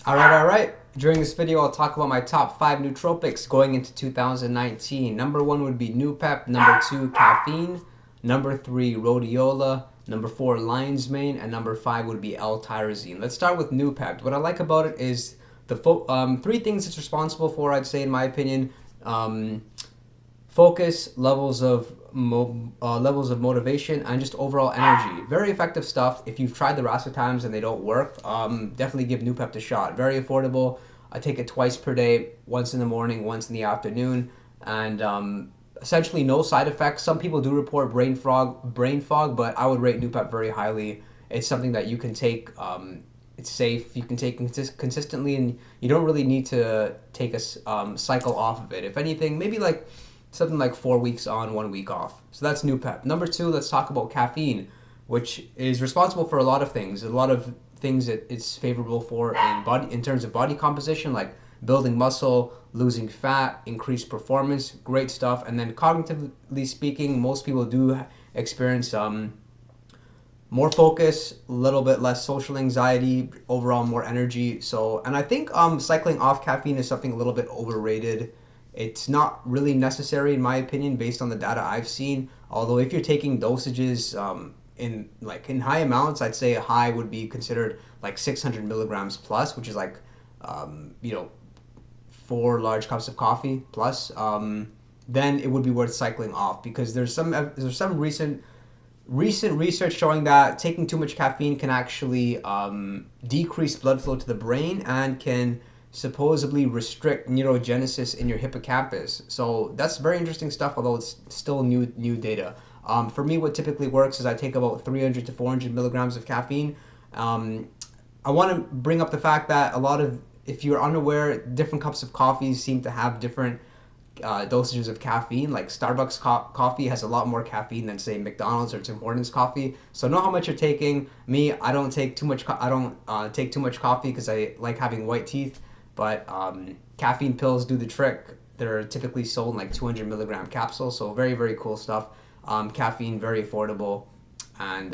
Alright. During this video, I'll talk about my top 5 nootropics going into 2019. Number 1 would be Noopep, number 2, Caffeine, number 3, Rhodiola, number 4, Lion's Mane, and number 5 would be L-Tyrosine. Let's start with Noopep. What I like about it is the 3 things it's responsible for, I'd say, in my opinion. Focus, levels of motivation, and just overall energy. Very effective stuff. If you've tried the rest of times and they don't work, definitely give Noopep a shot. Very affordable. I take it twice per day, once in the morning, once in the afternoon, and essentially no side effects. Some people do report brain fog, but I would rate Noopep very highly. It's something that you can take. It's safe. You can take consistently, and you don't really need to take a cycle off of it. If anything, maybe like something like 4 weeks on, 1 week off. So that's Noopep. Number 2, let's talk about caffeine, which is responsible for a lot of things. A lot of things that it's favorable for in terms of body composition, like building muscle, losing fat, increased performance, great stuff. And then cognitively speaking, most people do experience more focus, a little bit less social anxiety, overall more energy. So, and I think cycling off caffeine is something a little bit overrated. It's not really necessary in my opinion based on the data I've seen. Although if you're taking dosages in high amounts, I'd say a high would be considered like 600 milligrams plus, which is like 4 large cups of coffee plus. Then it would be worth cycling off because there's some recent research showing that taking too much caffeine can actually decrease blood flow to the brain and can supposedly restrict neurogenesis in your hippocampus. So that's very interesting stuff, although it's still new data. For me, what typically works is I take about 300 to 400 milligrams of caffeine. I want to bring up the fact that if you're unaware, different cups of coffee seem to have different dosages of caffeine. Like Starbucks coffee has a lot more caffeine than say McDonald's or Tim Hortons coffee. So know how much you're taking. Me, I don't take too much. I don't take too much coffee because I like having white teeth. But caffeine pills do the trick. They're typically sold in like 200 milligram capsules. So very, very cool stuff. Caffeine, very affordable, and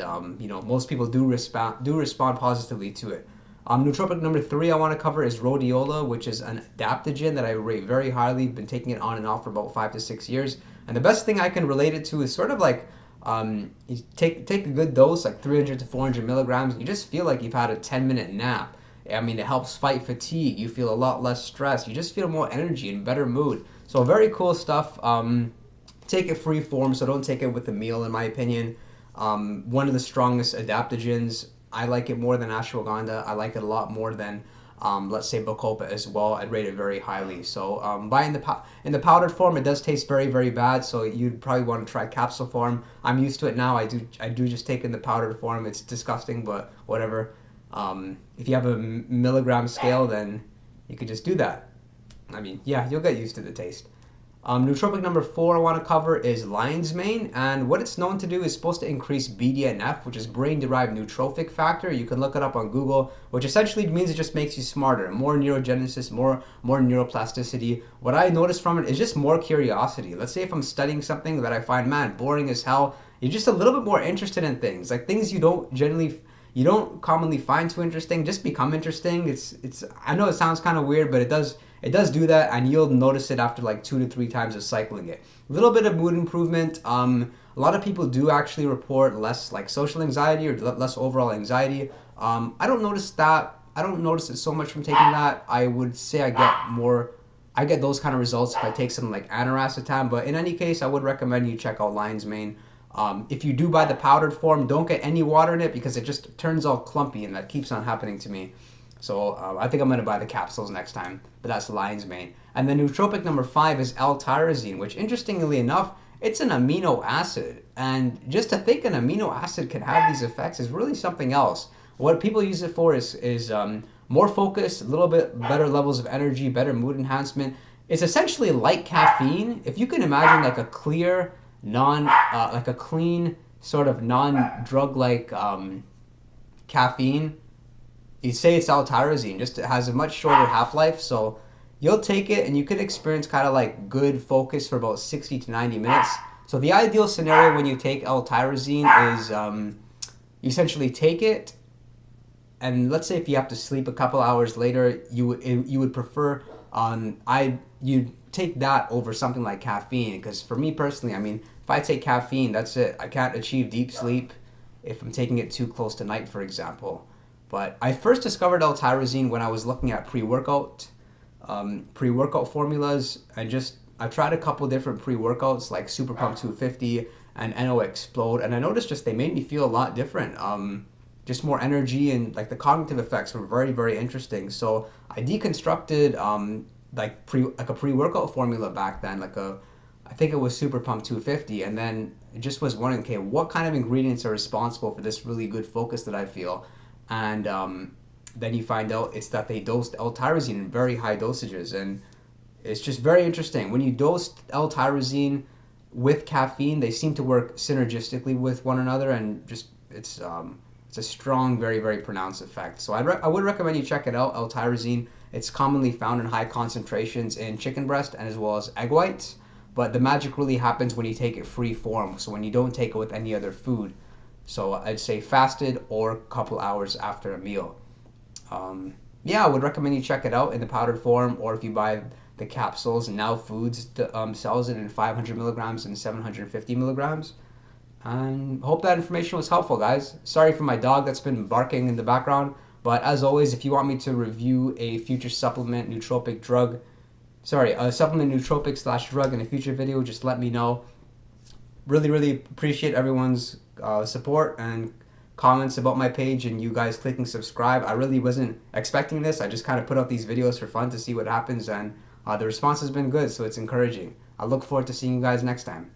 most people do respond positively to it. Nootropic number 3 I want to cover is Rhodiola, which is an adaptogen that I rate very highly. Been taking it on and off for about 5 to 6 years. And the best thing I can relate it to is sort of like you take a good dose, like 300 to 400 milligrams. You just feel like you've had a 10-minute nap. I mean, it helps fight fatigue. You feel a lot less stress. You just feel more energy and better mood. So very cool stuff. Take it free form, so don't take it with a meal, in my opinion. One of the strongest adaptogens. I like it more than ashwagandha. I like it a lot more than, let's say, bacopa as well. I'd rate it very highly. So buying in the powdered form, it does taste very, very bad. So you'd probably want to try capsule form. I'm used to it now. I do just take in the powdered form. It's disgusting, but whatever. If you have a milligram scale, then you could just do that. I mean, yeah, you'll get used to the taste. Nootropic number 4 I want to cover is Lion's Mane, and what it's known to do is supposed to increase BDNF, which is brain-derived neurotrophic factor. You can look it up on Google, which essentially means it just makes you smarter, more neurogenesis, more neuroplasticity. What I noticed from it is just more curiosity. Let's say if I'm studying something that I find, man, boring as hell, you're just a little bit more interested in things, like things you don't commonly find too interesting, just become interesting. It's I know it sounds kind of weird, but it does do that, and you'll notice it after like 2 to 3 times of cycling it. A little bit of mood improvement. A lot of people do actually report less like social anxiety or less overall anxiety. I don't notice that. I don't notice it so much from taking that. I would say I get those kind of results if I take something like aniracetam, but in any case, I would recommend you check out Lion's Mane. If you do buy the powdered form, don't get any water in it because it just turns all clumpy, and that keeps on happening to me. So I think I'm going to buy the capsules next time, but that's Lion's Mane. And then nootropic number 5 is L-Tyrosine, which interestingly enough, it's an amino acid. And just to think an amino acid can have these effects is really something else. What people use it for is more focus, a little bit better levels of energy, better mood enhancement. It's essentially like caffeine. If you can imagine like a clear, like a clean sort of non-drug-like caffeine, you'd say it's L-Tyrosine. Just it has a much shorter half-life, so you'll take it and you could experience kind of like good focus for about 60 to 90 minutes. So the ideal scenario when you take L-Tyrosine is you essentially take it and let's say if you have to sleep a couple hours later, you would prefer you take that over something like caffeine. Because for me personally, I mean, if I take caffeine, that's it. I can't achieve deep sleep if I'm taking it too close to night, for example. But I first discovered L-tyrosine when I was looking at pre-workout formulas, and just I tried a couple different pre-workouts like Super Pump 250 and NO Explode, and I noticed just they made me feel a lot different. Just more energy, and like the cognitive effects were very, very interesting. So I deconstructed like a pre-workout formula back then, I think it was Super Pump 250, and then it just was wondering, okay, what kind of ingredients are responsible for this really good focus that I feel, and then you find out it's that they dosed L-tyrosine in very high dosages, and it's just very interesting. When you dose L-tyrosine with caffeine, they seem to work synergistically with one another, and just it's a strong, very, very pronounced effect. So I would recommend you check it out, L-tyrosine. It's commonly found in high concentrations in chicken breast and as well as egg whites, but the magic really happens when you take it free form, so when you don't take it with any other food. So I'd say fasted or a couple hours after a meal. Yeah, I would recommend you check it out in the powdered form, or if you buy the capsules, Now Foods sells it in 500 milligrams and 750 milligrams. And hope that information was helpful, guys. Sorry for my dog that's been barking in the background, but as always, if you want me to review a future supplement nootropic drug, a supplement nootropic / drug in a future video, just let me know. Really, really appreciate everyone's support and comments about my page, and you guys clicking subscribe. I really wasn't expecting this. I just kind of put out these videos for fun to see what happens, and the response has been good, so it's encouraging. I look forward to seeing you guys next time.